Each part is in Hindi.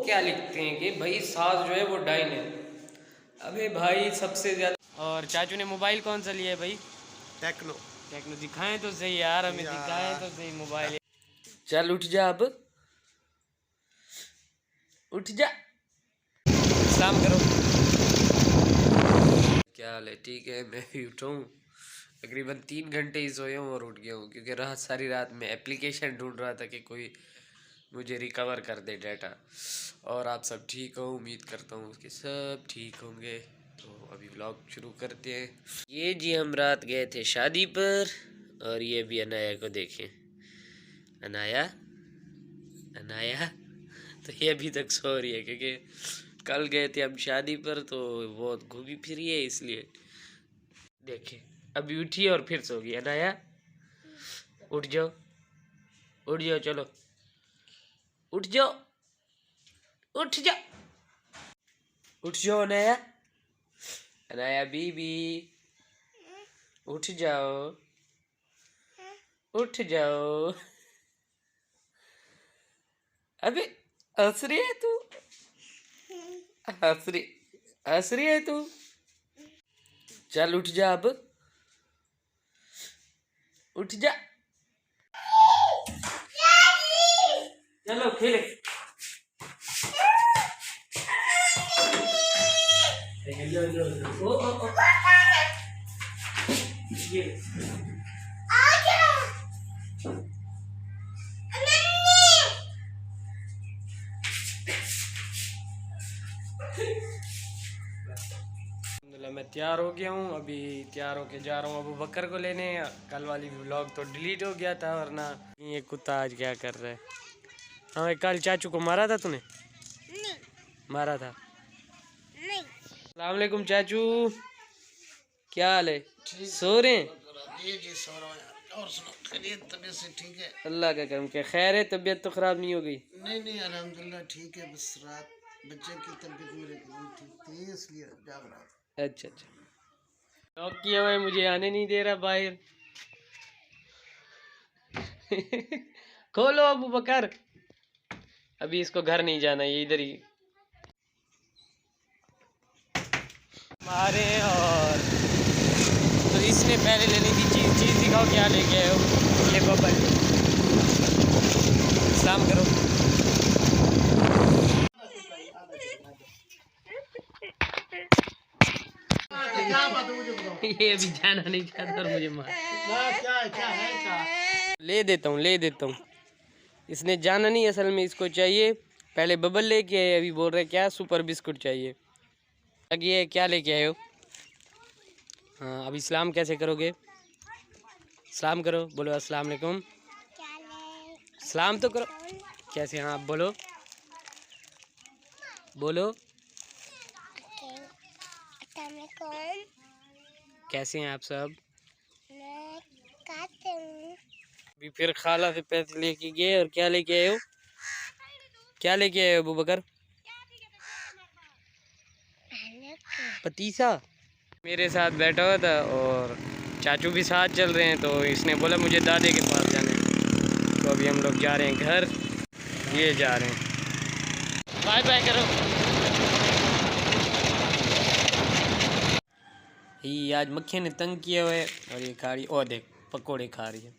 क्या लिखते हैं कि भाई सास जो है वो डाइन है। अबे भाई सबसे ज़्यादा। और चाचू ने मोबाइल कौन सा लिया है भाई? टेक्नो। टेक्नो। दिखाएं तो सही यार, हमें दिखाएं तो सही मोबाइल। चल उठ जा, अब उठ जा, सलाम करो। क्या हाल है? ठीक है, मैं भी उठा हूँ। तकरीबन 3 घंटे ही सोया हूँ और उठ गया हूँ, क्योंकि सारी रात में एप्लीकेशन ढूंढ रहा था कि कोई मुझे रिकवर कर दे डाटा। और आप सब ठीक हो, उम्मीद करता हूँ कि सब ठीक होंगे। तो अभी व्लॉग शुरू करते हैं। ये जी हम रात गए थे शादी पर, और ये भी अनाया को देखें। अनाया, अनाया तो ये अभी तक सो रही है, क्योंकि कल गए थे हम शादी पर तो बहुत घूमी फिरी है, इसलिए। देखे अभी उठी और फिर सो गई। अनाया उठ जाओ, उठ जाओ, चलो उठ जाओ, उठ जाओ, उठ जाओ अनाया, अनाया बीबी उठ जाओ, उठ जाओ। अबे हंस रही है तू, हंस रही, हंस रही है तू। चल उठ जा, अब उठ जा, चलो खेले। ओ, ओ, ओ। ये मैं तैयार हो गया हूँ। अभी तैयार होके जा रहा हूँ अबू बकर को लेने। कल वाली व्लॉग तो डिलीट हो गया था, वरना ये कुत्ता आज क्या कर रहा है। हाँ, कल चाचू को मारा था तूने? नहीं मारा था। नहीं। अस्सलाम वालेकुम चाचू, क्या हाल है? सो रहे हैं? जी सो रहा हूँ यार। और सुनो, तबीयत से ठीक है? अल्लाह का करम के खैर है, तबीयत तो खराब नहीं हो गई? नहीं नहीं, अल्हम्दुलिल्लाह ठीक है। बस रात बच्चे की तबीयत मेरे की नहीं ठीक थी, इसलिए जाग रहा था। अच्छा अच्छा। लॉक किया हुआ है, मुझे आने नहीं दे रहा बाहर। खोलो अबू बकर, अभी इसको घर नहीं जाना, ये इधर ही मारे। और तो इसने पहले लेने की चीज़ दिखाओ, क्या लेके आए हो? ये बबल, सलाम करो। ये अभी जाना नहीं चाहता और मुझे मार। ले देता हूँ, ले देता हूँ। इसने जाना नहीं, असल में इसको चाहिए। पहले बबल लेके आए, अभी बोल रहे क्या सुपर बिस्कुट चाहिए। ये क्या लेके आए हो? हाँ, अभी सलाम कैसे करोगे? सलाम करो, बोलो अस्सलाम वालेकुम। सलाम तो करो। कैसे? हाँ बोलो, बोलो। कैसे हैं आप सब? अभी फिर खाला से पैसे लेके गए, और क्या लेके आए हो? क्या लेके आए हो अबू बकर? पतीसा। मेरे साथ बैठा हुआ था और चाचू भी साथ चल रहे हैं, तो इसने बोला मुझे दादे के पास जाना है। तो अभी हम लोग जा रहे हैं घर, ये जा रहे हैं। बाय बाय करो। ये आज मक्खी ने तंग किया हुआ है, और ये खा रही, और देख पकोड़े खा रही है,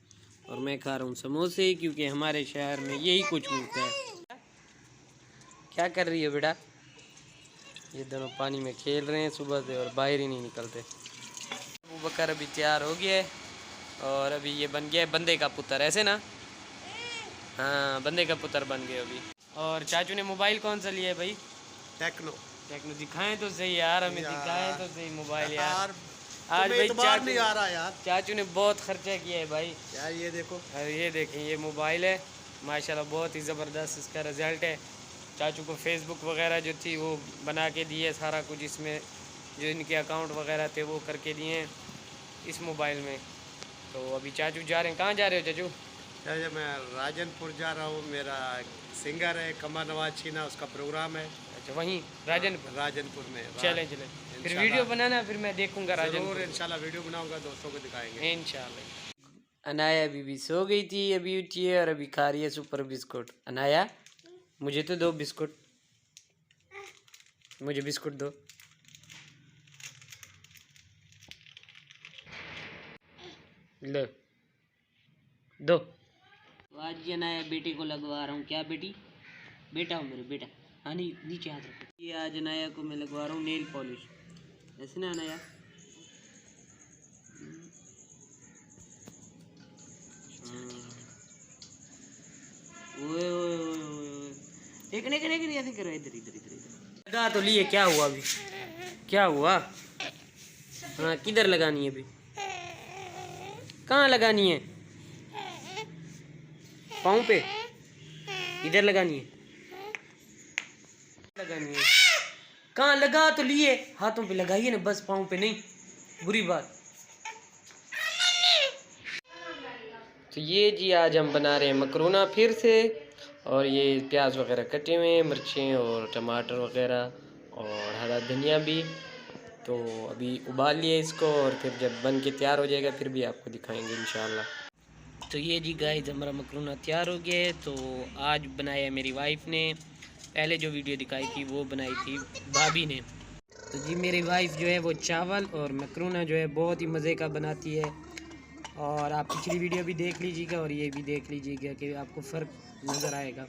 और मैं खा रहा हूँ समोसे, क्योंकि हमारे शहर में यही कुछ मिलता है। क्या कर रही है बेटा? ये दोनों पानी में खेल रहे हैं सुबह से, और बाहर ही नहीं निकलते। अबू बकर अभी तैयार हो गया है, और अभी ये बन गया है बंदे का पुत्र, ऐसे ना? हाँ, बंदे का पुत्र बन गए अभी। और चाचू ने मोबाइल कौन सा लिया है भाई? टेक्नो। टेक्नो। दिखाएं तो सही यार, हमें दिखाएं तो सही मोबाइल यार। आज भाई चाचू नहीं आ रहा यार। चाचू ने बहुत खर्चा किया है भाई यार। ये देखो, अरे ये देखें, ये मोबाइल है माशाल्लाह, बहुत ही ज़बरदस्त इसका रिज़ल्ट है। चाचू को फेसबुक वगैरह जो थी वो बना के दी है, सारा कुछ इसमें जो इनके अकाउंट वगैरह थे वो करके दिए हैं इस मोबाइल में। तो अभी चाचू जा रहे हैं। कहाँ जा रहे हो चाचू? चाचा मैं राजनपुर जा रहा हूँ। मेरा सिंगर है कमर नवाज छीना, उसका प्रोग्राम है। अच्छा, वहीं राजनपुर में। चले चले, फिर वीडियो बनाना, फिर मैं देखूंगा राजनपुर। इंशाल्लाह वीडियो बनाऊंगा, दोस्तों को दिखाएंगे इंशाल्लाह। अनाया बीबी सो गई थी, अभी उठी है और अभी खा रही है सुपर बिस्कुट। अनाया मुझे तो दो बिस्कुट। मुझे बिस्कुट दो। लो दो। आज ये नया बेटे को लगवा रहा हूँ। क्या बेटी? बेटा हो मेरे, बेटा। हाँ नहीं, नीचे हाथ रखो। ये आज नया को मैं लगवा रहा हूँ नेल पॉलिश। ऐसे ना नया। ओए ओए ओए ओए, एक ऐसे करो, इधर इधर इधर इधर लगा तो लिए। क्या हुआ अभी? क्या हुआ? हाँ, किधर लगानी है अभी? कहाँ लगानी है? पाँव पे? इधर लगानी है? लगानी है? कहाँ? लगा तो लिए, हाथों पे लगाइए ना बस, पाँव पे नहीं। बुरी बात। तो ये जी आज हम बना रहे हैं मकरूना फिर से, और ये प्याज वगैरह कटे हुए हैं, मिर्चें और टमाटर वगैरह और हरा धनिया भी। तो अभी उबाल लिए इसको, और फिर जब बन के तैयार हो जाएगा फिर भी आपको दिखाएंगे इंशाल्लाह। तो ये जी गाइस हमारा मकरूना तैयार हो गया है। तो आज बनाया है मेरी वाइफ ने। पहले जो वीडियो दिखाई थी वो बनाई थी भाभी ने। तो जी मेरी वाइफ जो है वो चावल और मकरूना जो है बहुत ही मज़े का बनाती है। और आप पिछली वीडियो भी देख लीजिएगा और ये भी देख लीजिएगा कि आपको फ़र्क नज़र आएगा।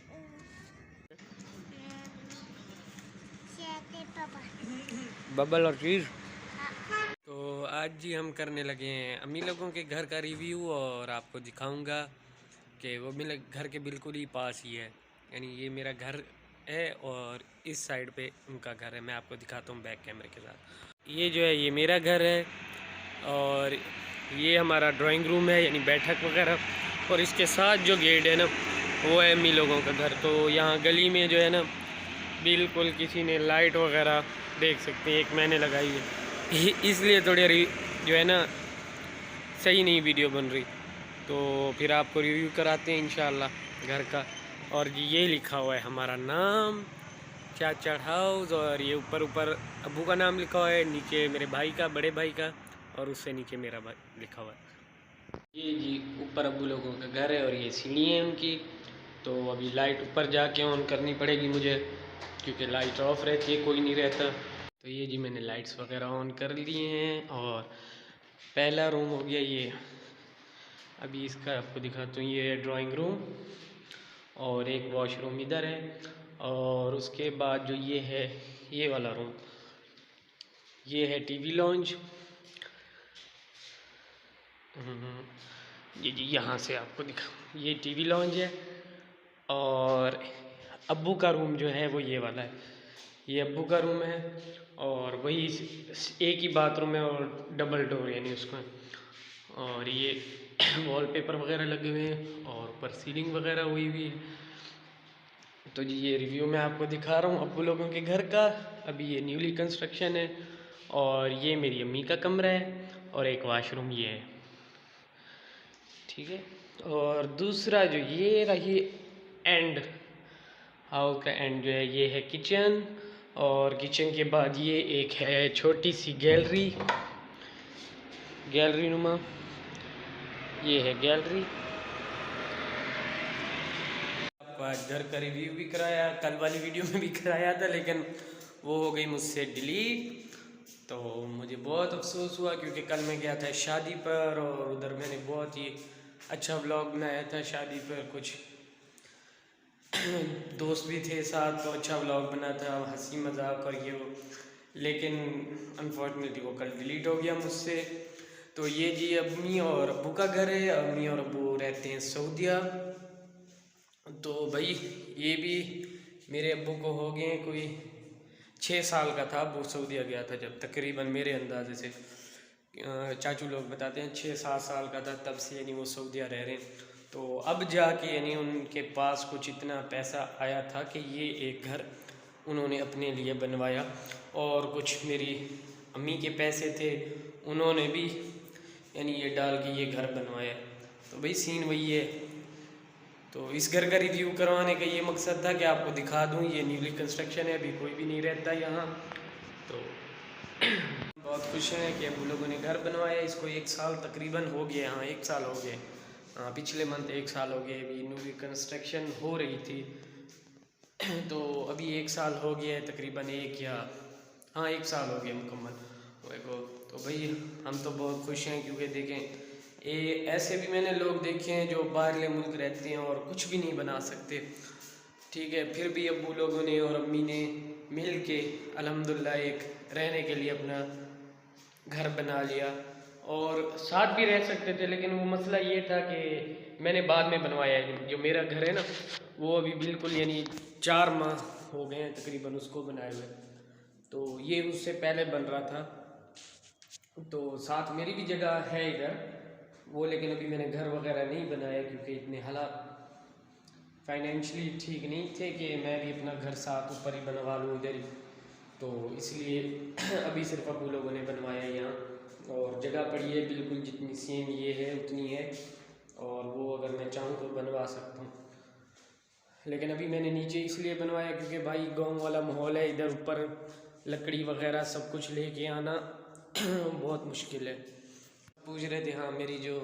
बबल और चीज़। तो आज जी हम करने लगे हैं अम्मी लोगों के घर का रिव्यू, और आपको दिखाऊंगा कि वो मेरे घर के बिल्कुल ही पास ही है। यानी ये मेरा घर है और इस साइड पे उनका घर है। मैं आपको दिखाता हूँ बैक कैमरे के साथ। ये जो है ये मेरा घर है, और ये हमारा ड्राइंग रूम है यानी बैठक वगैरह, और इसके साथ जो गेट है ना वो है अम्मी लोगों का घर। तो यहाँ गली में जो है ना बिल्कुल किसी ने लाइट वगैरह देख सकते हैं एक मैंने लगाई है, इसलिए थोड़ी जो है ना सही नहीं वीडियो बन रही। तो फिर आपको रिव्यू कराते हैं इंशाल्लाह घर का। और जी ये लिखा हुआ है हमारा नाम चाचा हाउस, और ये ऊपर ऊपर अब्बू का नाम लिखा हुआ है, नीचे मेरे भाई का, बड़े भाई का, और उससे नीचे मेरा भाई लिखा हुआ है। ये जी ऊपर अब्बू लोगों का घर है और ये सीढ़ी है उनकी। तो अभी लाइट ऊपर जाके ऑन करनी पड़ेगी मुझे, क्योंकि लाइट ऑफ रहती है, कोई नहीं रहता। तो ये जी मैंने लाइट्स वगैरह ऑन कर लिए हैं, और पहला रूम हो गया ये। अभी इसका आपको दिखाता हूँ। ये है ड्राइंग रूम, और एक वॉशरूम इधर है, और उसके बाद जो ये है ये वाला रूम, ये है टीवी लॉन्च। ये जी यहाँ से आपको दिखा, ये टीवी लॉन्च है। और अब्बू का रूम जो है वो ये वाला है, ये अब्बू का रूम है, और वही एक ही बाथरूम है और डबल डोर यानी उसका। और ये वॉलपेपर वगैरह लगे हुए हैं, और ऊपर सीलिंग वगैरह हुई हुई है। तो जी ये रिव्यू मैं आपको दिखा रहा हूँ अब्बू लोगों के घर का। अभी ये न्यूली कंस्ट्रक्शन है, और ये मेरी अम्मी का कमरा है, और एक वाशरूम ये है, ठीक है। और दूसरा जो ये रही एंड, हाउस का एंड जो है ये है किचन, और किचन के बाद ये एक है छोटी सी गैलरी, गैलरी नुमा, ये है गैलरी। आपको आज घर का रिव्यू भी कराया, कल वाली वीडियो में भी कराया था, लेकिन वो हो गई मुझसे डिलीट। तो मुझे बहुत अफसोस हुआ, क्योंकि कल मैं गया था शादी पर, और उधर मैंने बहुत ही अच्छा व्लॉग बनाया था शादी पर। कुछ दोस्त भी थे साथ, तो अच्छा व्लॉग बना था, हंसी मजाक और ये वो। लेकिन अनफॉर्चुनेटली वो कल डिलीट हो गया मुझसे। तो ये जी अम्मी और अब्बू का घर है। अम्मी और अब्बू रहते हैं सऊदीया। तो भाई ये भी मेरे अब्बू को हो गए कोई 6 साल का था, अब्बू सऊदीया गया था जब, तकरीबन मेरे अंदाजे से चाचू लोग बताते हैं 6-7 साल का था तब से यानी वो सऊदीया रह रहे हैं। तो अब जाके यानी उनके पास कुछ इतना पैसा आया था कि ये एक घर उन्होंने अपने लिए बनवाया, और कुछ मेरी अम्मी के पैसे थे उन्होंने भी यानी ये डाल के ये घर बनवाया। तो भाई सीन वही है। तो इस घर का रिव्यू करवाने का ये मकसद था कि आपको दिखा दूँ, ये न्यूली कंस्ट्रक्शन है, अभी कोई भी नहीं रहता यहाँ। तो बहुत खुश हैं कि अब लोगों ने घर बनवाया। इसको 1 साल तकरीबन हो गया, हाँ 1 साल हो गए, हाँ पिछले मंथ 1 साल हो गए। अभी न्यूली कंस्ट्रक्शन हो रही थी, तो अभी 1 साल हो गया है तकरीबन, 1 या हाँ 1 साल हो गया मुकम्मल हुए को। तो भाई हम तो बहुत खुश हैं, क्योंकि देखें ये ऐसे भी मैंने लोग देखे हैं जो बाहरले मुल्क रहते हैं और कुछ भी नहीं बना सकते, ठीक है, फिर भी अब्बू लोगों ने और अम्मी ने मिल के अल्हम्दुलिल्लाह एक रहने के लिए अपना घर बना लिया। और साथ भी रह सकते थे, लेकिन वो मसला ये था कि मैंने बाद में बनवाया है। जो मेरा घर है ना वो अभी बिल्कुल यानी 4 माह हो गए हैं तकरीबन उसको बनाए हुए, तो ये उससे पहले बन रहा था। तो साथ मेरी भी जगह है इधर वो, लेकिन अभी मैंने घर वगैरह नहीं बनाया क्योंकि इतने हालात फाइनेंशियली ठीक नहीं थे कि मैं भी अपना घर साथ ऊपर ही बनवा लूँ इधर ही। तो इसलिए अभी सिर्फ अबू लोगों ने बनवाया यहाँ, और जगह पड़ी है बिल्कुल जितनी सेम ये है उतनी है, और वो अगर मैं चाहूँ तो बनवा सकता हूँ। लेकिन अभी मैंने नीचे इसलिए बनवाया क्योंकि भाई गांव वाला माहौल है, इधर ऊपर लकड़ी वगैरह सब कुछ लेके आना बहुत मुश्किल है। पूछ रहे थे, हाँ मेरी जो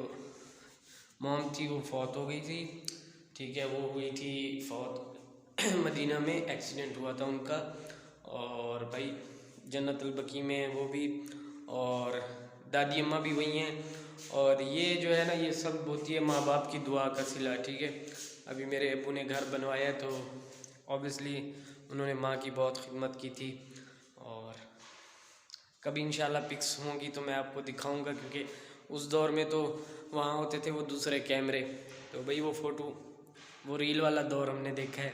मॉम थी वो फौत हो गई थी, ठीक है, वो हुई थी फौत मदीना में, एक्सीडेंट हुआ था उनका। और भाई जन्नतुल बकी में है वो भी, और दादी अम्मा भी वही हैं। और ये जो है ना ये सब होती है माँ बाप की दुआ का सिला, ठीक है। अभी मेरे अब्बू ने घर बनवाया तो ऑब्वियसली उन्होंने माँ की बहुत खिदमत की थी, और कभी इंशाल्लाह पिक्स होंगी तो मैं आपको दिखाऊंगा, क्योंकि उस दौर में तो वहाँ होते थे वो दूसरे कैमरे, तो भाई वो फ़ोटो वो रील वाला दौर हमने देखा है,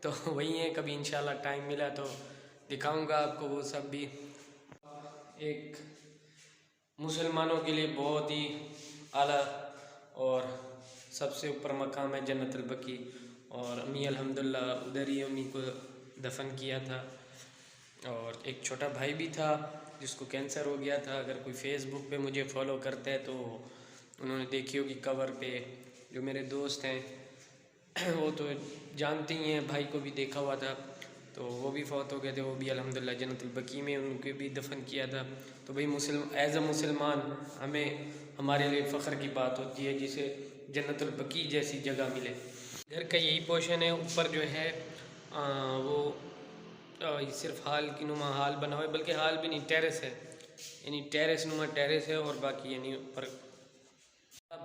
तो वही है। कभी इंशाल्लाह टाइम मिला तो दिखाऊंगा आपको वो सब भी। एक मुसलमानों के लिए बहुत ही आला और सबसे ऊपर मकाम है जन्नतुल बकी, और अम्मी अल्हम्दुलिल्लाह उधर ही अम्मी को दफन किया था। और एक छोटा भाई भी था जिसको कैंसर हो गया था, अगर कोई फेसबुक पे मुझे फॉलो करता है तो उन्होंने देखी होगी कवर पे, जो मेरे दोस्त हैं वो तो जानते ही हैं, भाई को भी देखा हुआ था, तो वो भी फौत हो गए थे, वो भी अल्हम्दुलिल्लाह जन्नतुल बकी में उनको भी दफन किया था। तो भाई एज अ मुसलमान हमें हमारे लिए फ़ख्र की बात होती है जिसे जन्नतुल बकी जैसी जगह मिले। घर का यही पोर्शन है, ऊपर जो है वो सिर्फ हाल की नुमा हाल बना हुआ है, बल्कि हाल भी नहीं टेरेस है, यानी टेरेस नुमा टेरेस है, और बाकी यानी ऊपर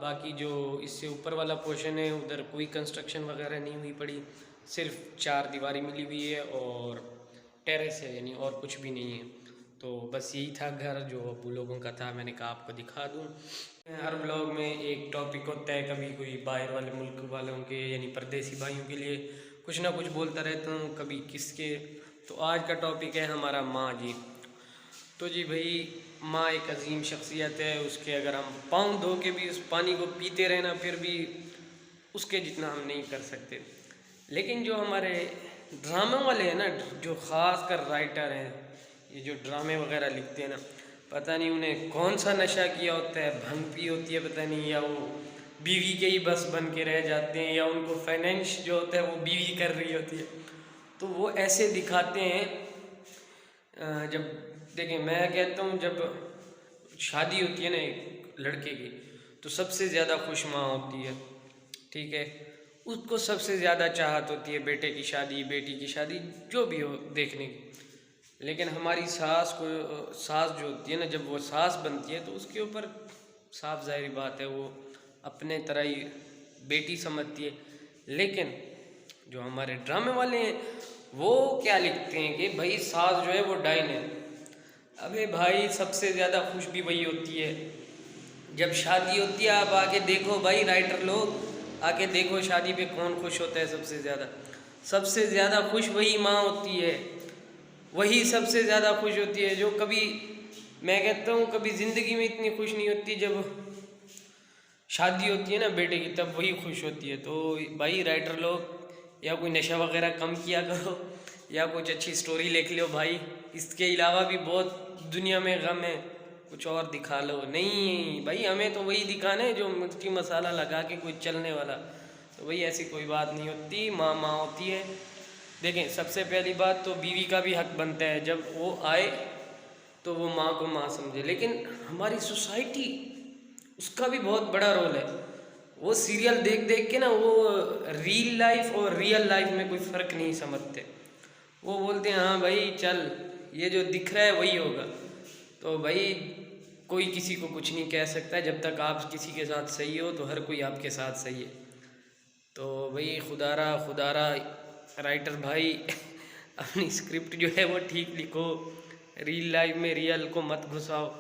बाकी जो इससे ऊपर वाला पोर्शन है उधर कोई कंस्ट्रक्शन वगैरह नहीं हुई पड़ी, सिर्फ 4 दीवारी मिली हुई है और टेरेस है, यानी और कुछ भी नहीं है। तो बस यही था घर जो अबू लोगों का था, मैंने कहा आपको दिखा दूँ। हर ब्लॉग में एक टॉपिक होता है, कभी कोई बाहर वाले मुल्क वालों के यानी परदेसी भाइयों के लिए कुछ ना कुछ बोलता रहता हूँ, कभी किसके। तो आज का टॉपिक है हमारा माँ जी। तो जी भाई माँ एक अजीम शख्सियत है, उसके अगर हम पाँव धो के भी उस पानी को पीते रहे ना फिर भी उसके जितना हम नहीं कर सकते। लेकिन जो हमारे ड्रामे वाले हैं ना, जो ख़ास कर राइटर हैं, ये जो ड्रामे वगैरह लिखते हैं ना, पता नहीं उन्हें कौन सा नशा किया होता है, भंग पी होती है पता नहीं, या वो बीवी के ही बस बन के रह जाते हैं, या उनको फाइनेंस जो होता है वो बीवी कर रही होती है। तो वो ऐसे दिखाते हैं जब देखें, मैं कहता हूँ जब शादी होती है ना एक लड़के की, तो सबसे ज़्यादा खुश माँ होती है, ठीक है, उसको सबसे ज़्यादा चाहत होती है बेटे की शादी, बेटी की शादी, जो भी हो देखने की। लेकिन हमारी सास जो होती है ना, जब वो सास बनती है तो उसके ऊपर साफ ज़ाहिर बात है वो अपने तरह ही बेटी समझती है। लेकिन जो हमारे ड्रामे वाले हैं वो क्या लिखते हैं कि भाई सास जो है वो डाइन है। अबे भाई सबसे ज़्यादा खुश भी वही होती है जब शादी होती है। आप आके देखो भाई, राइटर लोग आके देखो शादी पे कौन खुश होता है सबसे ज़्यादा खुश वही माँ होती है, वही सबसे ज़्यादा खुश होती है, जो कभी मैं कहता हूँ कभी ज़िंदगी में इतनी खुश नहीं होती, जब शादी होती है ना बेटे की तब वही खुश होती है। तो भाई राइटर लोग या कोई नशा वगैरह कम किया करो या कुछ अच्छी स्टोरी लिख लो भाई, इसके अलावा भी बहुत दुनिया में गम है, कुछ और दिखा लो। नहीं भाई, हमें तो वही दिखाना है जो मिर्ची मसाला लगा के कोई चलने वाला। तो भाई ऐसी कोई बात नहीं होती, माँ माँ होती है। देखें सबसे पहली बात तो बीवी का भी हक बनता है जब वो आए तो वो माँ को माँ समझे। लेकिन हमारी सोसाइटी उसका भी बहुत बड़ा रोल है। वो सीरियल देख देख के ना वो रियल लाइफ और रियल लाइफ में कोई फ़र्क नहीं समझते। वो बोलते हैं हाँ भाई चल ये जो दिख रहा है वही होगा। तो भाई कोई किसी को कुछ नहीं कह सकता, जब तक आप किसी के साथ सही हो तो हर कोई आपके साथ सही है। तो भाई खुदारा राइटर भाई अपनी स्क्रिप्ट जो है वो ठीक लिखो, रियल लाइफ में रियल को मत घुसाओ।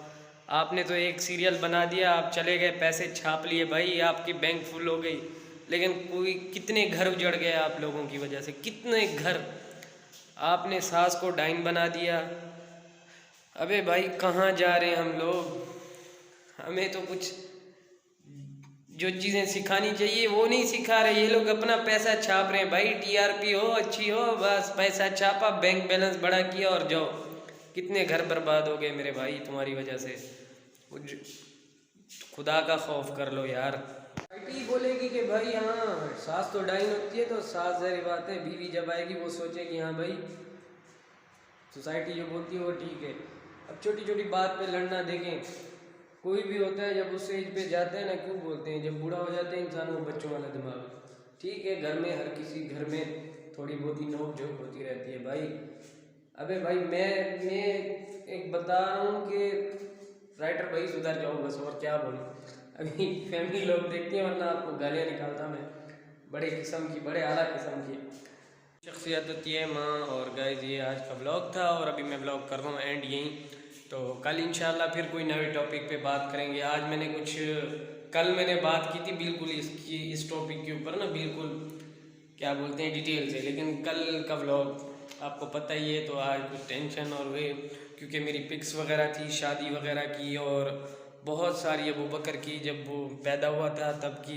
आपने तो एक सीरियल बना दिया, आप चले गए, पैसे छाप लिए भाई, आपकी बैंक फुल हो गई, लेकिन कोई कितने घर उजड़ गए आप लोगों की वजह से, कितने घर। आपने सास को डाइन बना दिया। अबे भाई कहाँ जा रहे हैं हम लोग? हमें तो कुछ जो चीज़ें सिखानी चाहिए वो नहीं सिखा रहे ये लोग, अपना पैसा छाप रहे हैं भाई। टीआरपी हो अच्छी हो, बस पैसा छापा, बैंक बैलेंस बड़ा किया और जाओ। कितने घर बर्बाद हो गए मेरे भाई तुम्हारी वजह से। खुदा का खौफ कर लो यार। बेटी बोलेगी कि भाई हाँ सास तो डाइन होती है, तो सास जहरी बात है, बीवी जब आएगी वो सोचेगी हाँ भाई सोसाइटी जो बोलती है वो ठीक है। अब छोटी छोटी बात पे लड़ना, देखें कोई भी होता है जब उस एज पे जाते हैं ना, क्यों बोलते हैं जब बूढ़ा हो जाते हैं इंसान, वो बच्चों वाला दिमाग। ठीक है घर में हर किसी घर में थोड़ी बहुत ही नोक झोंक होती रहती है भाई। अबे भाई मैं एक बता रहा हूँ कि राइटर भाई सुधर जाओ बस, और क्या बोलूँ। अभी फैमिली लोग देखती हैं, वरना आपको गालियाँ निकालता मैं बड़े किस्म की, बड़े आला किस्म की शख्सियत होती है माँ। और गाइस ये आज का व्लॉग था और अभी मैं व्लॉग कर रहा हूँ एंड यहीं। तो कल इंशाल्लाह फिर कोई नए टॉपिक पे बात करेंगे। आज मैंने कल मैंने बात की थी बिल्कुल इस टॉपिक के ऊपर ना, बिल्कुल क्या बोलते हैं डिटेल से, लेकिन कल का व्लॉग आपको पता ही है। तो आज कुछ टेंशन और वे, क्योंकि मेरी पिक्स वगैरह थी शादी वगैरह की, और बहुत सारी अबू बकर की जब वो पैदा हुआ था तब की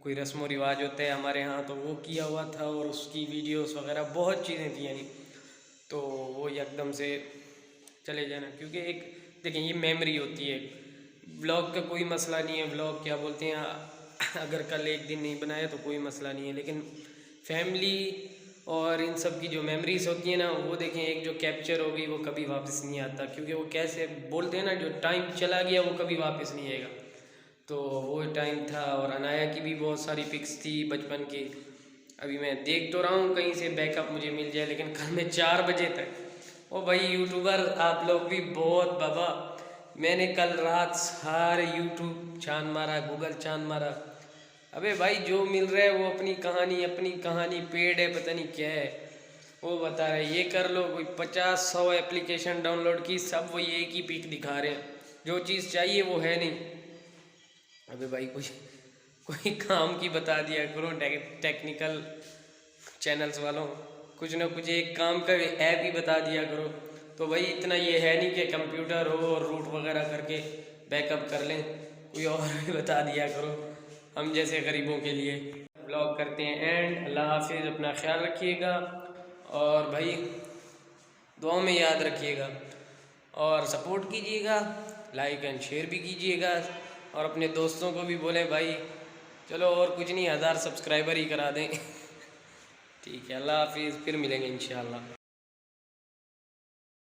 कोई रस्म व रिवाज होते हैं हमारे यहाँ, तो वो किया हुआ था, और उसकी वीडियोस वगैरह बहुत चीज़ें थी यानी। तो वो एकदम से चले जाना, क्योंकि एक देखें ये मेमोरी होती है। व्लॉग का कोई मसला नहीं है, व्लॉग क्या बोलते हैं अगर कल एक दिन नहीं बनाया तो कोई मसला नहीं है, लेकिन फैमिली और इन सब की जो मेमोरीज होती है ना, वो देखें एक जो कैप्चर हो गई वो कभी वापस नहीं आता, क्योंकि वो कैसे बोलते हैं ना जो टाइम चला गया वो कभी वापस नहीं आएगा। तो वो टाइम था। और अनाया की भी बहुत सारी पिक्स थी बचपन की। अभी मैं देख तो रहा हूँ कहीं से बैकअप मुझे मिल जाए, लेकिन कल मैं 4 बजे तक, ओ भाई यूट्यूबर आप लोग भी बहुत बाबा, मैंने कल रात सारे यूट्यूब छान मारा, गूगल छान मारा। अबे भाई जो मिल रहा है वो अपनी कहानी पेड है, पता नहीं क्या है, वो बता रहे ये कर लो, कोई 50-100 एप्लीकेशन डाउनलोड की, सब वो एक ही पिक दिखा रहे हैं, जो चीज़ चाहिए वो है नहीं। अबे भाई कोई काम की बता दिया करो, टेक्निकल चैनल्स वालों, कुछ ना कुछ एक काम का ऐप ही बता दिया करो। तो भाई इतना ये है नहीं कि कंप्यूटर हो और रूट वगैरह करके बैकअप कर लें, कोई और भी बता दिया करो हम जैसे गरीबों के लिए। ब्लॉग करते हैं एंड। अल्लाह हाफिज़, अपना ख्याल रखिएगा और भाई दुआ में याद रखिएगा, और सपोर्ट कीजिएगा, लाइक एंड शेयर भी कीजिएगा, और अपने दोस्तों को भी बोले भाई चलो और कुछ नहीं 1000 सब्सक्राइबर ही करा दें। ठीक है, अल्लाह हाफिज़, फिर मिलेंगे इंशाल्लाह।